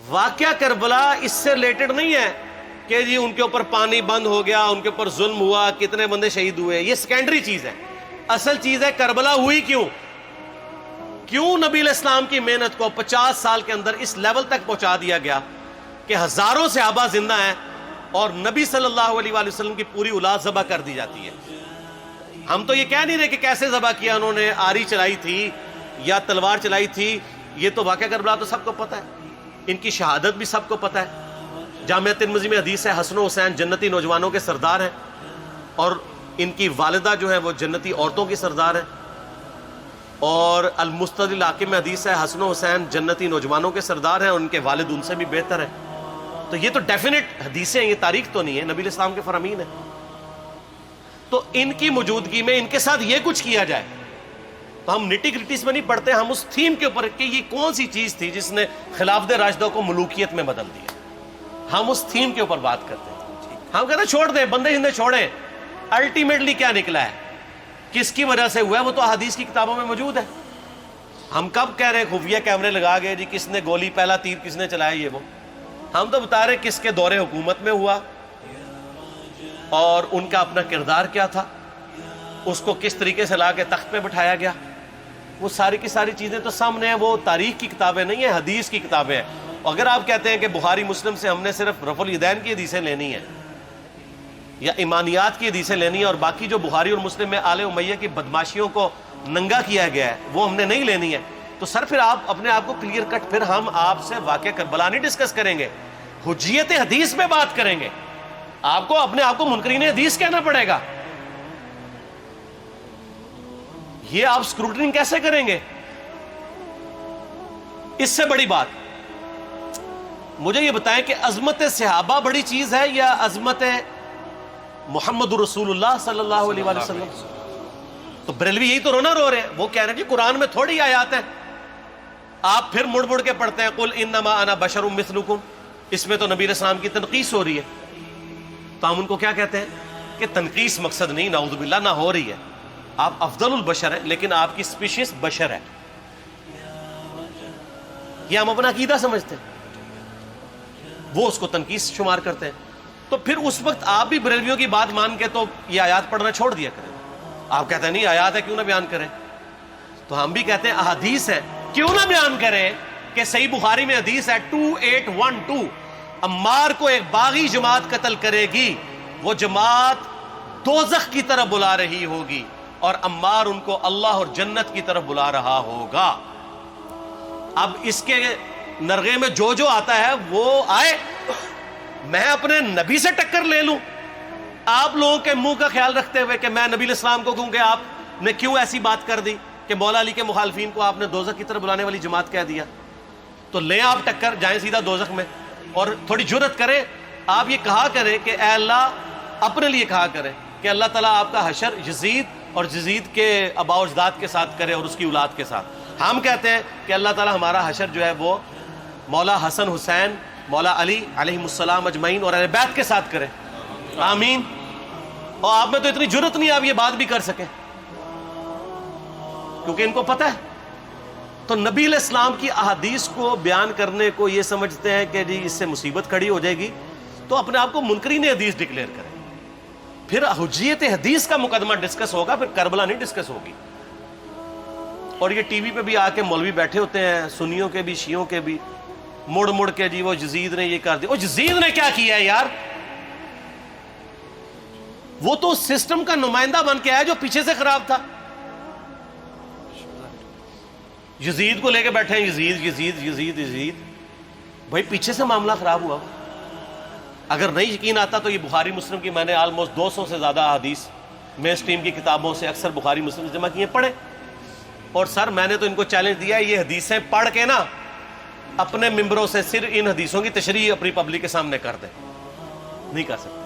واقعہ کربلا اس سے ریلیٹڈ نہیں ہے کہ جی ان کے اوپر پانی بند ہو گیا، ان کے اوپر ظلم ہوا، کتنے بندے شہید ہوئے، یہ سیکنڈری چیز ہے. اصل چیز ہے کربلا ہوئی کیوں نبی علیہ السلام کی محنت کو 50 سال کے اندر اس لیول تک پہنچا دیا گیا کہ ہزاروں صحابہ زندہ ہیں اور نبی صلی اللہ علیہ وآلہ وسلم کی پوری اولاد ذبح کر دی جاتی ہے. ہم تو یہ کہہ نہیں رہے کہ کیسے ذبح کیا انہوں نے، آری چلائی تھی یا تلوار چلائی تھی، یہ تو واقعہ کربلا تو سب کو پتہ ہے، ان کی شہادت بھی سب کو پتہ ہے. جامعہ ترمذی میں حدیث ہے حسن و حسین جنتی نوجوانوں کے سردار ہیں اور ان کی والدہ جو ہے وہ جنتی عورتوں کی سردار ہیں. اور المستدل حاکم میں حدیث ہے حسن و حسین جنتی نوجوانوں کے سردار ہیں اور ان کے والد ان سے بھی بہتر ہیں. تو یہ تو ڈیفینٹ حدیثیں ہیں، یہ تاریخ تو نہیں ہے، نبی علیہ السلام کے فرامین ہیں. تو ان کی موجودگی میں ان کے ساتھ یہ کچھ کیا جائے تو ہم نٹی گریٹیز میں نہیں پڑھتے، ہم اس تھیم کے اوپر کہ یہ کون سی چیز تھی جس نے خلافت راشدہ کو ملوکیت میں بدل دیا، ہم اس تھیم کے اوپر بات کرتے ہیں. ہم کہتے ہیں چھوڑ دیں، بندے ہندے چھوڑیں. الٹیمیٹلی کیا نکلا ہے، کس کی وجہ سے ہوا ہے، وہ تو احادیث کی کتابوں میں موجود ہے. ہم کب کہہ رہے ہیں خفیہ کیمرے لگا گئے جی کس نے گولی پہلا تیر کس نے چلایا، یہ وہ ہم تو بتا رہے کس کے دور حکومت میں ہوا اور ان کا اپنا کردار کیا تھا، اس کو کس طریقے سے لا کے تخت پہ بٹھایا گیا. وہ ساری کی ساری چیزیں تو سامنے ہیں، وہ تاریخ کی کتابیں نہیں ہیں، حدیث کی کتابیں ہیں. اگر آپ کہتے ہیں کہ بخاری مسلم سے ہم نے صرف رفع الیدین کی حدیثیں لینی ہیں یا ایمانیات کی حدیثیں لینی ہیں اور باقی جو بخاری اور مسلم میں آل امیہ کی بدماشیوں کو ننگا کیا گیا ہے وہ ہم نے نہیں لینی ہے، تو سر پھر آپ اپنے آپ کو کلیئر کٹ، پھر ہم آپ سے واقعہ کربلا نہیں ڈسکس کریں گے، حجیت حدیث میں بات کریں گے. آپ کو اپنے آپ کو منکرین حدیث کہنا پڑے گا. یہ آپ اسکروٹنگ کیسے کریں گے؟ اس سے بڑی بات مجھے یہ بتائیں کہ عظمت صحابہ بڑی چیز ہے یا عظمت محمد رسول اللہ صلی اللہ علیہ وآلہ وسلم؟ تو بریلوی یہی تو رونا رو رہے ہیں، وہ کہہ رہے ہیں کہ قرآن میں تھوڑی آیات ہیں. آپ پھر مڑ مڑ کے پڑھتے ہیں قل انما انا بشر مثلکم، اس میں تو نبی علیہ السلام کی تنقیص ہو رہی ہے. تو ہم ان کو کیا کہتے ہیں کہ تنقیص مقصد نہیں، نعوذ باللہ، نہ ہو رہی ہے. آپ افضل البشر ہیں لیکن آپ کی سپیشیز بشر ہے، یہ ہم اپنا عقیدہ سمجھتے ہیں، وہ اس کو تنقیص شمار کرتے ہیں. تو پھر اس وقت آپ بھی بریلویوں کی بات مان کے تو یہ آیات پڑھنا چھوڑ دیا کریں. آپ کہتے ہیں نہیں آیات ہے کیوں نہ بیان کریں، تو ہم بھی کہتے ہیں احادیث ہے کیوں نہ بیان کریں. کہ صحیح بخاری میں حدیث ہے 2812 عمار کو ایک باغی جماعت قتل کرے گی، وہ جماعت دوزخ کی طرف بلا رہی ہوگی اور عمار ان کو اللہ اور جنت کی طرف بلا رہا ہوگا. اب اس کے نرغے میں جو آتا ہے وہ آئے، میں اپنے نبی سے ٹکر لے لوں آپ لوگوں کے منہ کا خیال رکھتے ہوئے کہ میں نبی علیہ السلام کو کہوں کہ آپ نے کیوں ایسی بات کر دی کہ مولا علی کے مخالفین کو آپ نے دوزخ کی طرف بلانے والی جماعت کہہ دیا. تو لیں آپ ٹکر، جائیں سیدھا دوزخ میں. اور تھوڑی جرت کریں، آپ یہ کہا کریں کہ اے اللہ، اپنے لیے کہا کریں کہ اللہ تعالیٰ آپ کا حشر یزید اور یزید کے آباء و اجداد کے ساتھ کرے اور اس کی اولاد کے ساتھ. ہم کہتے ہیں کہ اللہ تعالیٰ ہمارا حشر جو ہے وہ مولا حسن حسین، مولا علی علیہ السلام اجمعین اور اہل بیت کے ساتھ کرے، آمین. اور آپ میں تو اتنی جرت نہیں آپ یہ بات بھی کر سکیں کیونکہ ان کو پتہ ہے. تو نبی علیہ السلام کی احادیث کو بیان کرنے کو یہ سمجھتے ہیں کہ جی اس سے مصیبت کھڑی ہو جائے گی، تو اپنے آپ کو منکرین حدیث ڈکلیئر کریں. پھر حجیت حدیث کا مقدمہ ڈسکس ہوگا، پھر کربلا نہیں ڈسکس ہوگی. اور یہ ٹی وی پہ بھی آ کے مولوی بیٹھے ہوتے ہیں، سنیوں کے بھی شیعوں کے بھی، مڑ مڑ کے جی وہ یزید نے یہ کر دیا. وہ یزید نے کیا کیا ہے یار؟ وہ تو سسٹم کا نمائندہ بن کے آیا جو پیچھے سے خراب تھا. یزید کو لے کے بیٹھے ہیں، یزید یزید یزید یزید. بھائی پیچھے سے معاملہ خراب ہوا. اگر نہیں یقین آتا تو یہ بخاری مسلم کی میں نے آلموسٹ 200 سے زیادہ حدیث مین سٹریم کی کتابوں سے اکثر بخاری مسلم جمع کیے، پڑھے. اور سر میں نے تو ان کو چیلنج دیا ہے یہ حدیثیں پڑھ کے نا اپنے ممبروں سے صرف ان حدیثوں کی تشریح اپنی پبلک کے سامنے کر دیں. نہیں کر سکتے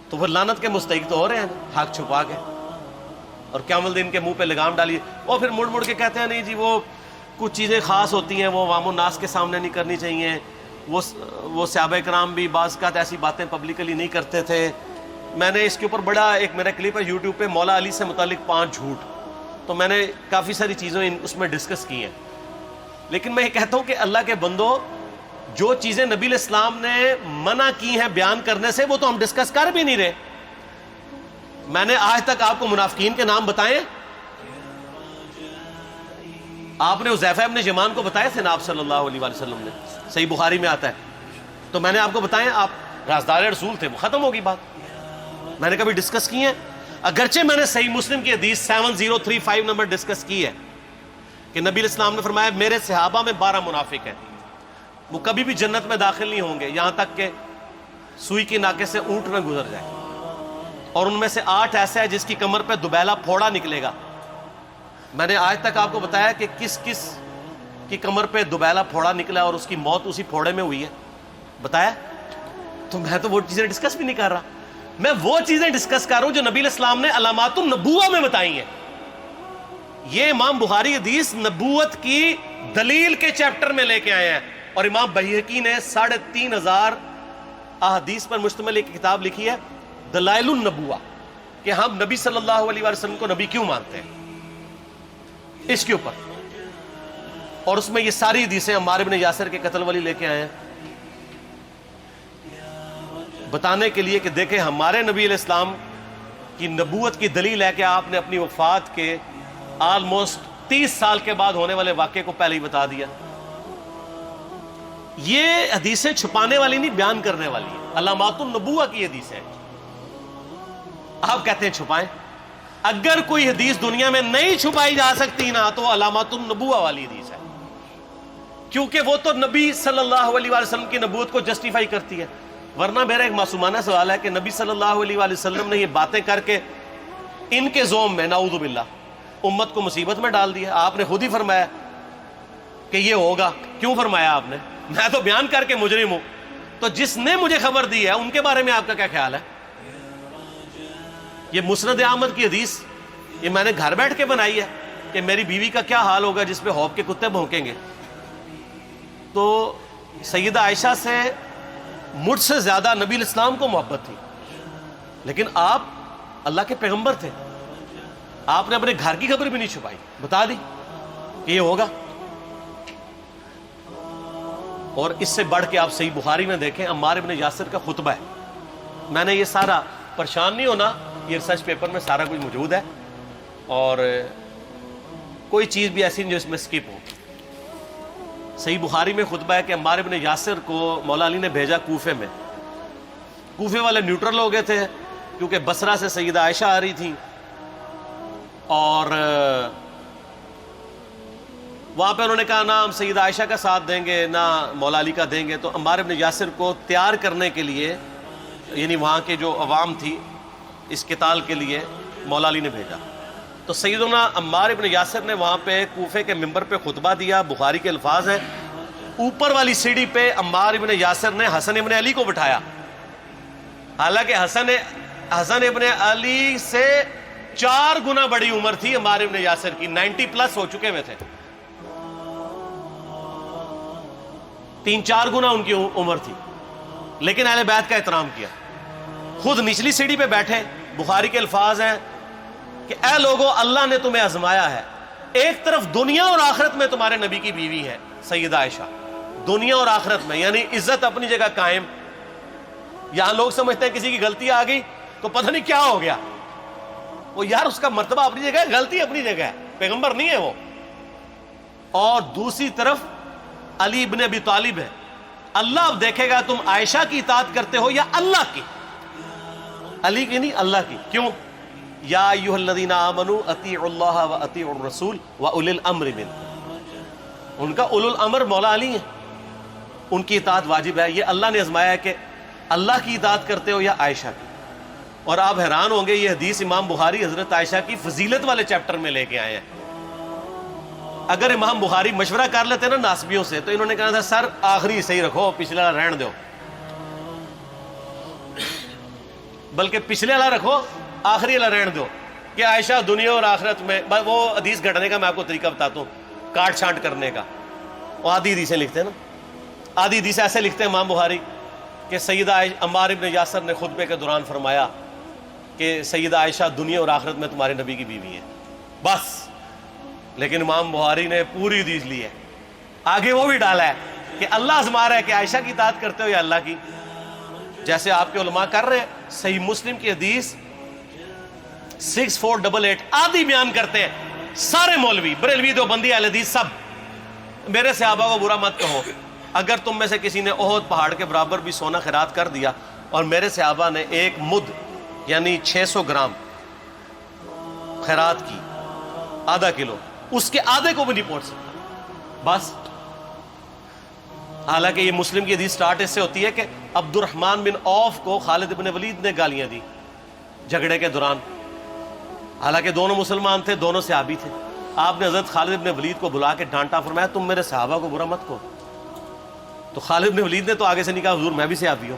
تو وہ لعنت کے مستحق تو ہو رہے ہیں حق چھپا کے، اور قیام الدین کے منہ پہ لگام ڈالیے. اور پھر مڑ مڑ کے کہتے ہیں نہیں جی وہ کچھ چیزیں خاص ہوتی ہیں وہ عوام الناس کے سامنے نہیں کرنی چاہیے. وہ صحابہ کرام بھی بعض اوقات ایسی باتیں پبلکلی نہیں کرتے تھے. میں نے اس کے اوپر بڑا ایک میرا کلپ ہے یوٹیوب پہ، مولا علی سے متعلق 5 جھوٹ، تو میں نے کافی ساری چیزیں اس میں ڈسکس کی ہیں. لیکن میں یہ کہتا ہوں کہ اللہ کے بندو، جو چیزیں نبی علیہ السلام نے منع کی ہیں بیان کرنے سے وہ تو ہم ڈسکس کر بھی نہیں رہے. میں نے آج تک آپ کو منافقین کے نام بتائے؟ آپ نے حذیفہ ابن یمان کو بتایا تھے نا آپ صلی اللہ علیہ وآلہ وسلم نے؟ صحیح بخاری میں آتا ہے. تو میں نے آپ کو بتایا، آپ رازدار رسول تھے، وہ ختم ہوگی بات. میں نے کبھی ڈسکس کی ہے؟ اگرچہ میں نے صحیح مسلم کی حدیث 7035 نمبر ڈسکس کی ہے کہ نبی علیہ السلام نے فرمایا میرے صحابہ میں 12 منافق ہیں، وہ کبھی بھی جنت میں داخل نہیں ہوں گے یہاں تک کہ سوئی کے ناکے سے اونٹ نہ گزر جائے، اور ان میں سے 8 ایسا ہے جس کی کمر پہ دوبیلا پھوڑا نکلے گا. میں نے آج تک آپ کو بتایا کہ کس کس کی کمر پہ دوبیلا پھوڑا نکلا اور اس کی موت اسی پھوڑے میں ہوئی ہے؟ بتایا؟ تو میں تو وہ چیزیں ڈسکس بھی نہیں کر رہا، میں وہ چیزیں ڈسکس کر رہا ہوں جو نبی علیہ السلام نے علامات النبوہ میں بتائی ہیں. یہ امام بخاری حدیث نبوت کی دلیل کے چیپٹر میں لے کے آئے ہیں، اور امام بہقی نے 3500 احادیث پر مشتمل ایک کتاب لکھی ہے دلائل النبوہ، کہ ہم نبی صلی اللہ علیہ وسلم کو نبی کیوں مانتے ہیں، اس کے اوپر. اور اس میں یہ ساری حدیثیں عمار بن یاسر کے قتل والی لے کے آئے ہیں بتانے کے لیے کہ دیکھیں ہمارے نبی علیہ السلام کی نبوت کی دلیل ہے کہ آپ نے اپنی وفات کے آلموسٹ 30 سال کے بعد ہونے والے واقعے کو پہلے ہی بتا دیا. یہ حدیثیں چھپانے والی نہیں، بیان کرنے والی ہیں. علامات النبوہ کی حدیثیں آپ کہتے ہیں چھپائیں. اگر کوئی حدیث دنیا میں نہیں چھپائی جا سکتی نا تو علامات النبوہ والی حدیث ہے، کیونکہ وہ تو نبی صلی اللہ علیہ وآلہ وسلم کی نبوت کو جسٹیفائی کرتی ہے. ورنہ میرا ایک معصومانہ سوال ہے کہ نبی صلی اللہ علیہ وآلہ وسلم نے یہ باتیں کر کے ان کے زوم میں نعوذ باللہ امت کو مصیبت میں ڈال دیا. آپ نے خود ہی فرمایا کہ یہ ہوگا. کیوں فرمایا آپ نے؟ میں تو بیان کر کے مجرم ہوں. تو جس نے مجھے خبر دی ہے ان کے بارے میں آپ کا کیا خیال ہے؟ یہ مسند احمد کی حدیث یہ میں نے گھر بیٹھ کے بنائی ہے کہ میری بیوی کا کیا حال ہوگا جس پہ خوف کے کتے بھونکیں گے. تو سیدہ عائشہ سے مجھ سے زیادہ نبی علیہ السلام کو محبت تھی، لیکن آپ اللہ کے پیغمبر تھے، آپ نے اپنے گھر کی خبر بھی نہیں چھپائی، بتا دی کہ یہ ہوگا. اور اس سے بڑھ کے آپ صحیح بخاری میں دیکھیں عمار بن یاسر کا خطبہ ہے. میں نے یہ سارا، پریشان نہیں ہونا، یہ ریسرچ پیپر میں سارا کچھ موجود ہے اور کوئی چیز بھی ایسی نہیں جو اس میں سکپ ہو. صحیح بخاری میں خطبہ ہے کہ عمار بن یاسر کو مولا علی نے بھیجا کوفے میں. کوفے والے نیوٹرل ہو گئے تھے کیونکہ بصرہ سے سیدہ عائشہ آ رہی تھیں اور وہاں پہ انہوں نے کہا نہ ہم سیدہ عائشہ کا ساتھ دیں گے نہ مولا علی کا دیں گے. تو عمار بن یاسر کو تیار کرنے کے لیے، یعنی وہاں کے جو عوام تھی اس قتال کے لیے، مولا علی نے بھیجا. تو سیدنا عمار بن یاسر نے وہاں پہ کوفے کے ممبر پہ خطبہ دیا. بخاری کے الفاظ ہیں، اوپر والی سیڑھی پہ عمار بن یاسر نے حسن ابن علی کو بٹھایا، حالانکہ حسن ابن علی سے 4 گنا بڑی عمر تھی عمار بن یاسر کی، 90 پلس ہو چکے ہوئے تھے، 3-4 گنا ان کی عمر تھی. لیکن اہل بیت کا احترام کیا، خود نچلی سیڑھی پہ بیٹھے. بخاری کے الفاظ ہیں کہ اے لوگو اللہ نے تمہیں آزمایا ہے، ایک طرف دنیا اور آخرت میں تمہارے نبی کی بیوی ہے سیدہ عائشہ، دنیا اور آخرت میں، یعنی عزت اپنی جگہ قائم. یہاں لوگ سمجھتے ہیں کسی کی غلطی آ گئی تو پتہ نہیں کیا ہو گیا. وہ یار اس کا مرتبہ اپنی جگہ ہے، غلطی اپنی جگہ ہے، پیغمبر نہیں ہے وہ. اور دوسری طرف علی ابن ابی طالب ہے. اللہ اب دیکھے گا تم عائشہ کی اطاعت کرتے ہو یا اللہ کی. علی کی نہیں، اللہ کی. کیوں؟ یا ایھا الذین آمنوا اطیعوا اللہ و اطیعوا الرسول و اولی الامر منکم. ان کا اولو الامر مولا علی ہیں، ان کی اطاعت واجب ہے. یہ اللہ نے آزمایا ہے کہ اللہ کی اطاعت کرتے ہو یا عائشہ کی. اور آپ حیران ہوں گے، یہ حدیث امام بخاری حضرت عائشہ کی فضیلت والے چیپٹر میں لے کے آئے ہیں. اگر امام بخاری مشورہ کر لیتے نا ناسبیوں سے تو انہوں نے کہا تھا سر آخری صحیح رکھو، پچھلے والا رہن دو، بلکہ پچھلے والا رکھو آخری والا رہن دو، کہ عائشہ دنیا اور آخرت میں. وہ حدیث گھٹنے کا میں آپ کو طریقہ بتاتا ہوں، کاٹ چھانٹ کرنے کا. وہ آدھی حدیثیں لکھتے ہیں نا، آدھی حدیثیں ایسے لکھتے ہیں امام بخاری کہ سیدہ عمار بن یاسر نے خطبے کے دوران فرمایا کہ سیدہ عائشہ دنیا اور آخرت میں تمہارے نبی کی بیوی ہے، بس. لیکن امام بخاری نے پوری حدیث لی ہے، آگے وہ بھی ڈالا ہے کہ اللہ آزما رہا ہے کہ عائشہ کی اطاعت کرتے ہو یا اللہ کی، جیسے آپ کے علماء کر رہے ہیں. صحیح مسلم کی حدیث 6488 آدھی بیان کرتے ہیں سارے مولوی، بریلوی، دیوبندی، اہل حدیث سب. میرے صحابہ کو برا مت کہو، اگر تم میں سے کسی نے احد پہاڑ کے برابر بھی سونا خیرات کر دیا اور میرے صحابہ نے ایک مد یعنی 600 گرام خیرات کی، آدھا کلو، اس کے آدھے کو بھی نہیں پہنچ سکتا بس. حالانکہ یہ مسلم کی حدیث سٹارٹ اس سے ہوتی ہے کہ عبد الرحمن بن عوف کو خالد بن ولید نے گالیاں دی جھگڑے کے دوران، حالانکہ دونوں مسلمان تھے، دونوں صحابی تھے. آپ نے حضرت خالد بن ولید کو بلا کے ڈانٹا، فرمایا تم میرے صحابہ کو برا مت کہو. تو خالد بن ولید نے تو آگے سے نہیں کہا حضور میں بھی صحابی ہوں.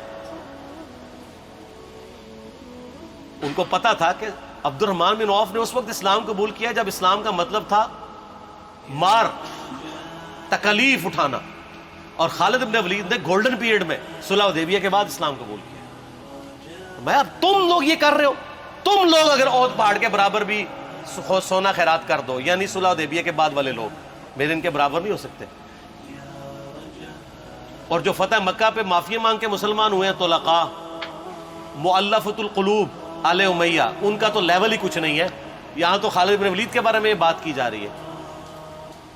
ان کو پتا تھا کہ عبد الرحمن بن عوف نے اس وقت اسلام قبول کیا جب اسلام کا مطلب تھا مار، تکلیف اٹھانا، اور خالد بن ولید نے گولڈن پیریڈ میں صلح حدیبیہ کے بعد اسلام قبول کیا. میں اب تم لوگ یہ کر رہے ہو، تم لوگ اگر احد پہاڑ کے برابر بھی سونا خیرات کر دو، یعنی صلح حدیبیہ کے بعد والے لوگ میرے ان کے برابر نہیں ہو سکتے. اور جو فتح مکہ پہ معافی مانگ کے مسلمان ہوئے ہیں طلقاء، مؤلفۃ القلوب، آل امیہ، ان کا تو لیول ہی کچھ نہیں ہے. یہاں تو خالد بن ولید کے بارے میں یہ بات کی جا رہی ہے.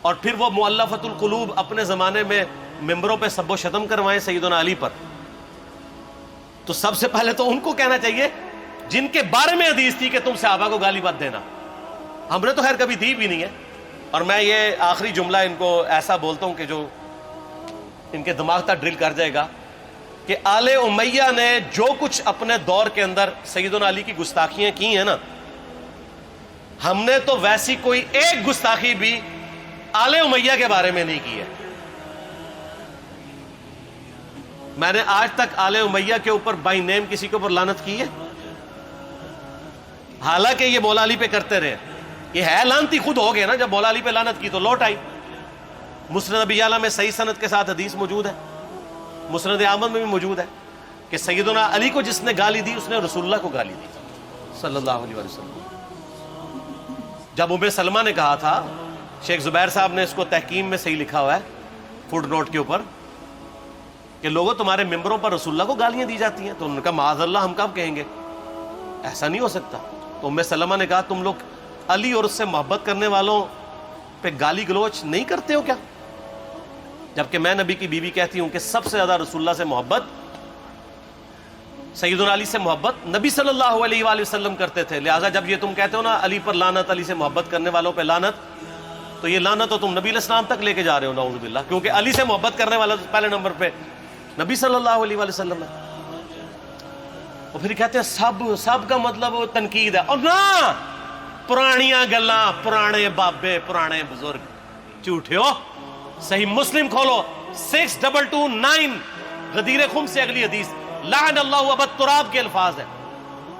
اور پھر وہ مؤلفۃ القلوب اپنے زمانے میں ممبروں پہ سب و شتم کروائیں سیدنا علی پر، تو سب سے پہلے تو ان کو کہنا چاہیے جن کے بارے میں حدیث تھی کہ تم صحابہ کو گالی مت دینا. ہم نے تو خیر کبھی دی بھی نہیں ہے. اور میں یہ آخری جملہ ان کو ایسا بولتا ہوں کہ جو ان کے دماغ تک ڈرل کر جائے گا کہ آل امیہ نے جو کچھ اپنے دور کے اندر سیدنا علی کی گستاخیاں کی ہیں نا، ہم نے تو ویسی کوئی ایک گستاخی بھی آل امیہ کے بارے میں نہیں کی ہے. میں نے آج تک آل امیہ کے اوپر بائی نیم کسی کے اوپر لعنت کی ہے؟ حالانکہ یہ مولا علی پہ کرتے رہے. یہ ہے لعنتی خود ہو گئے نا، جب مولا علی پہ لعنت کی تو لوٹ آئی. مسند ابی یعلا میں صحیح سند کے ساتھ حدیث موجود ہے، مسند احمد میں بھی موجود ہے کہ سیدنا علی کو جس نے گالی دی اس نے رسول اللہ کو گالی دی صلی اللہ علیہ وسلم. جب ام سلمہ نے کہا تھا، شیخ زبیر صاحب نے اس کو تحکیم میں صحیح لکھا ہوا ہے فوٹ نوٹ کے اوپر، کہ لوگوں تمہارے ممبروں پر رسول اللہ کو گالیاں دی جاتی ہیں، تو انہوں نے کہا معاذ اللہ، ہم کب کہیں گے، ایسا نہیں ہو سکتا. تو ام سلمہ نے کہا تم لوگ علی اور اس سے محبت کرنے والوں پہ گالی گلوچ نہیں کرتے ہو کیا؟ جبکہ میں نبی کی بیوی کہتی ہوں کہ سب سے زیادہ رسول اللہ سے محبت، سیدنا علی سے محبت نبی صلی اللہ علیہ وآلہ وسلم کرتے تھے. لہٰذا جب یہ تم کہتے ہو نا علی پر لعنت، علی سے محبت کرنے والوں پہ لعنت، تو یہ لعنت تو تم نبی علیہ السلام تک لے کے جا رہے ہو نعوذ باللہ، کیونکہ علی سے محبت کرنے والا پہلے نمبر پہ نبی صلی اللہ علیہ وآلہ وسلم ہے. اور پھر کہتے ہیں سب کا مطلب وہ تنقید ہے. اور نہ، پرانیاں گلاں، پرانے بابے، پرانے بزرگ، جھوٹے ہو. صحیح مسلم کھولو 6229 غدیر خم سے اگلی حدیث، لعن اللہ ابا التراب کے الفاظ ہیں،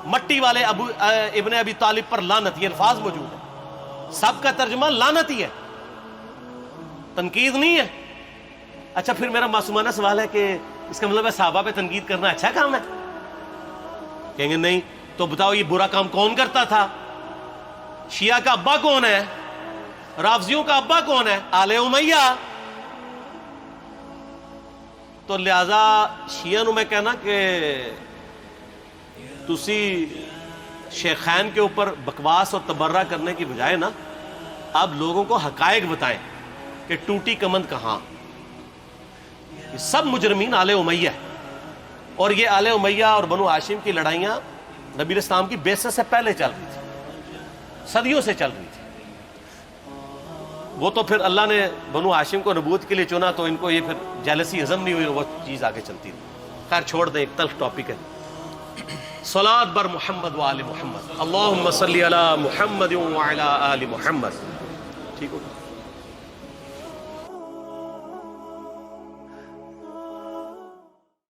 مٹی والے ابن ابی طالب پر لعنت، یہ الفاظ موجود ہے. سب کا ترجمہ لعنت ہی ہے، تنقید نہیں ہے. اچھا پھر میرا معصومانہ سوال ہے کہ اس کا مطلب ہے صحابہ پہ تنقید کرنا اچھا کام ہے؟ کہیں گے نہیں. تو بتاؤ یہ برا کام کون کرتا تھا؟ شیعہ کا ابا کون ہے؟ رافضیوں کا ابا کون ہے؟ آل امیہ. تو لہذا شیعہ نو میں کہنا کہ تسی شیخین کے اوپر بکواس اور تبرہ کرنے کی بجائے نا اب لوگوں کو حقائق بتائیں کہ ٹوٹی کمند کہاں. یہ سب مجرمین آل امیہ ہے. اور یہ آل امیہ اور بنو ہاشم کی لڑائیاں نبی علیہ السلام کی بعثت سے پہلے چل رہی تھی، صدیوں سے چل رہی تھی. وہ تو پھر اللہ نے بنو ہاشم کو نبوت کے لیے چنا تو ان کو یہ پھر جیلسی ہضم نہیں ہوئی، وہ چیز آگے چلتی تھی. خیر چھوڑ دیں، ایک تلخ ٹاپک ہے. صلاۃ بر محمد و آل محمد، اللہم صلی علی محمد و علی آل محمد. ٹھیک ہوگا.